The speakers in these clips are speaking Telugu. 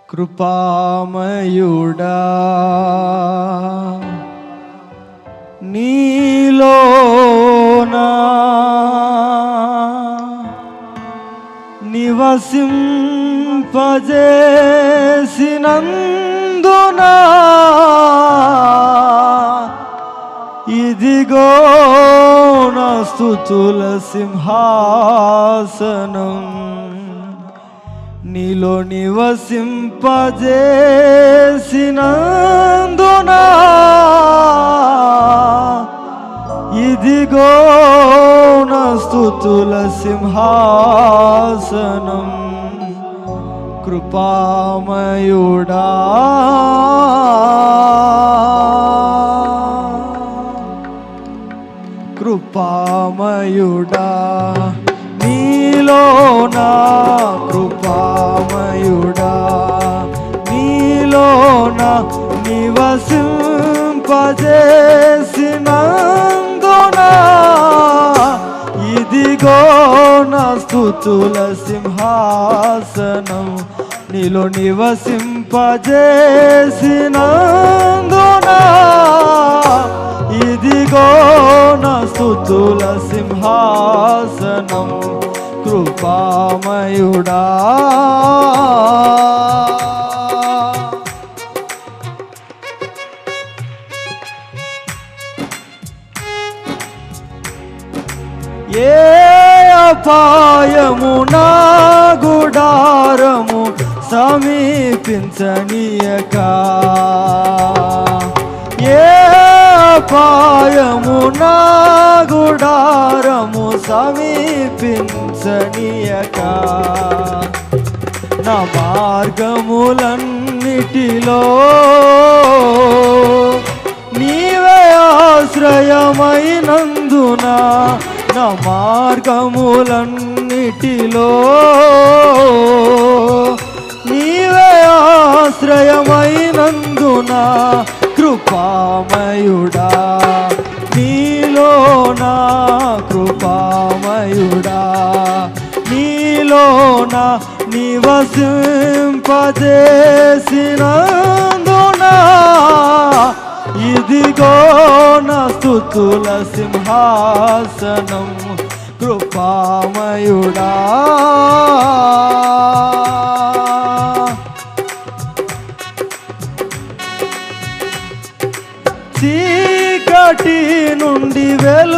కృపామయుడా నీలోనా నివసింపజేసినందునా ఇదిగో నా స్తుతుల సింహాసనం నీలో నివసింపజేసినందునా ఇదిగో నా స్తుతుల సింహాసనం కృపామయుడా కృపామయుడా నీలోనా కృపామయుడా నీలోనా నివసింపజేసినందునా ఇదిగో నా స్తుతుల సింహాసనం నీలో నివసింపజేసినందునా ఇదిగో నా స్తుతుల సింహాసనం కృపామయుడా ఏ అపాయము నా గుడారము సమీపించనీయక ఏ అపాయము నా గుడారము సమీపించనీయక నా మార్గములన్నిటిలో నీవే ఆశ్రయమైనందునా నా మార్గములన్నిటిలో నీవే ఆశ్రయమైనందునా కృపామయుడా నీలోనా కృపామయుడా నీలోనా నివసింపజేసినందునా ఇదిగో నా స్తుతుల సింహాసనం కృపామయుడా చీకటి నుండి వెలుగులోనికి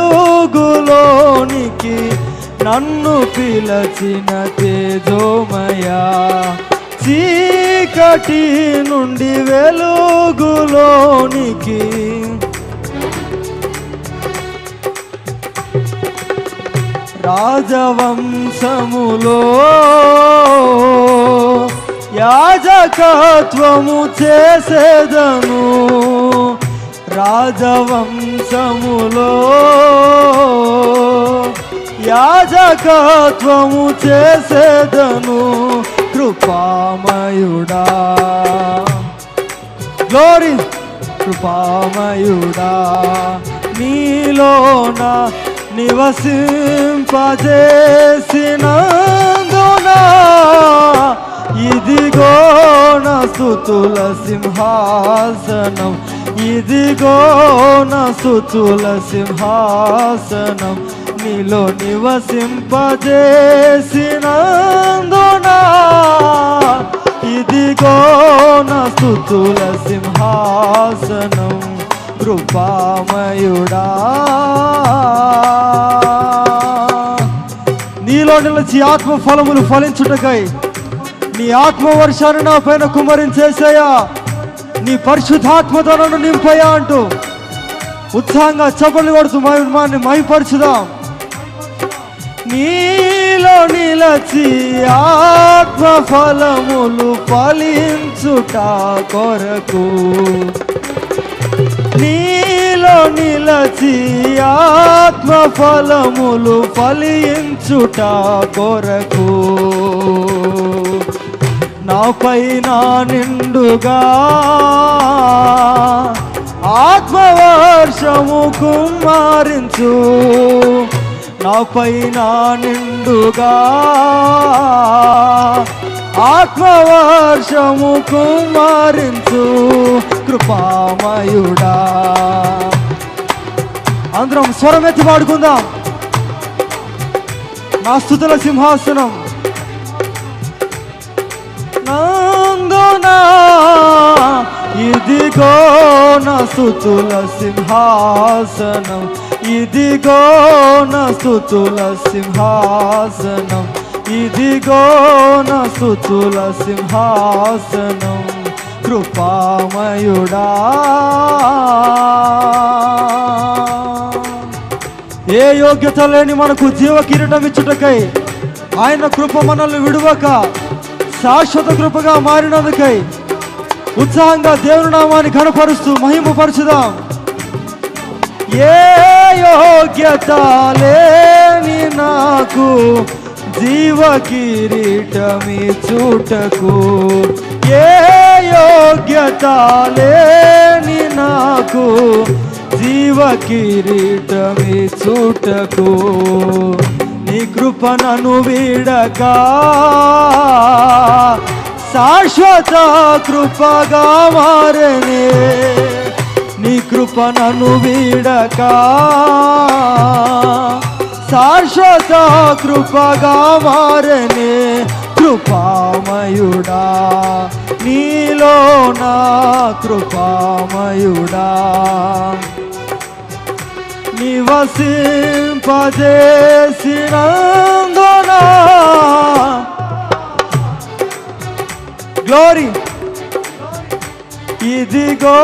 నన్ను పిలచిన తేజోమయా చీకటి నుండి వెలుగులోనికి రాజవంశములో యాజకత్వము చేసేదను రాజవంశములో యాజకత్వము చేసేదను కృపామయుడా గ్లోరీ కృపామయుడా నీలోనా నివసింపజేసినందునా ఇదిగో నా స్తుతుల సింహాసనం ఇదిగో నా స్తుతుల సింహాసనం నీలో నివసింపజేసినందునా ఇదిగో నా స్తుతుల సింహాసనం కృపామయుడా నీలో నిలిచి ఆత్మ ఫలములు ఫలించుటకై నీ ఆత్మ వర్షాన్ని నా పైన కుమ్మరించేసాయా నీ పరిశుద్ధాత్మతో నన్ను నింపయా అంటూ ఉత్సాహంగా చప్పట్లు కొడుతూ మహిమపరచుదాం నీలో నిలచి ఆత్మ ఫలములు ఫలించుట కొరకు నీలో నిలచి ఆత్మ ఫలములు ఫలించుట కొరకు నా పైన నిండుగా ఆత్మవర్షము కుమ్మరించు నా పైన నిండుగా ఆత్మవర్షము కుమారించు కృపామయుడా. అందరం స్వరమెత్తి పాడుకుందాం. నా స్తుతుల సింహాసనం నందునా ఇదిగో నా స్తుతుల సింహాసనం, ఇదిగో నా స్తుతుల సింహాసనం, ఇదిగో నా స్తుతుల సింహాసనం కృపామయుడా. ఏ యోగ్యత లేని మనకు జీవ కిరీటం ఇచ్చుటకై ఆయన కృప మనల్ని విడువక శాశ్వత కృపగా మారినందుకై ఉత్సాహంగా దేవుని నామాన్ని ఘనపరుస్తూ మహిమపరచుదాం. ఏ యోగ్యత లేని నాకు జీవ కిరీటమిచ్చుటకు, ఏ యోగ్యత లేని నాకు జీవ కిరీటమిచ్చుటకు, నీ కృపనను వీడక శాశ్వత కృపగా మారనే, నీ కృపనను వీడక శాశ్వత కృపగా మారనే కృపామయుడా. నీలో నా కృపామయుడా నివసింపజేసినందునా. గ్లోరీ. ఇదిగో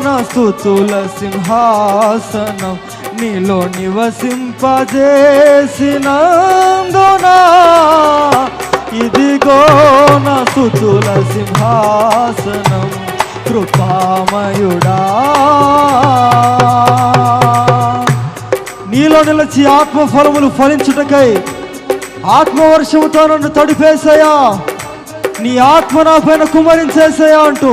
నా స్తుతుల సింహాసనం, నీలో నివసింపజేసినందునా. ఇదిగో నా స్తుతుల సింహాసనం కృపామయుడా. నీలో నిలిచి ఆత్మ ఫలములు ఫలించుటకై ఆత్మవర్షముతో నన్ను తడిపేసయా, నీ ఆత్మ నా పైన కుమ్మరించేసయా అంటూ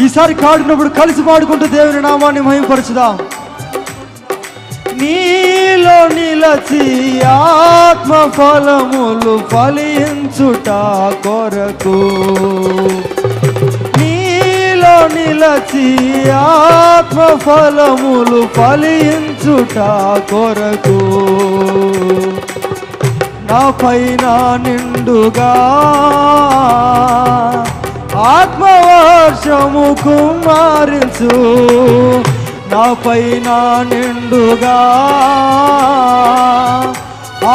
ఈసారి కాడుకున్నప్పుడు కలిసి పాడుకుంటూ దేవుని నామాన్ని మహిమపరచుదాం. నీలో నిలచి ఆత్మ ఫలములు ఫలించుట కొరకు, నీలో నిలచి ఆత్మ ఫలములు ఫలించుట కొరకు, నా పైన నిండుగా ఆత్మవర్షము కుమారించు, నా పైన నిండుగా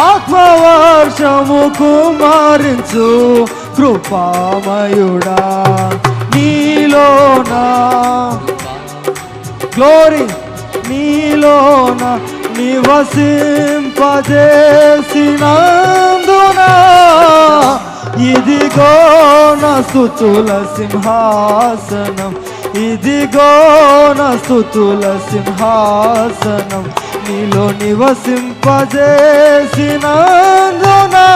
ఆత్మవర్షము కుమారించు కృపామయుడా. నీలోనా గ్లోరీ, నీలోనా నివసింపజేసినందునా. ఇదిగో నా స్తుతుల సింహాసనం, ఇదిగో నా స్తుతుల సింహాసనం, నీలో నివసింపజేసినందునా.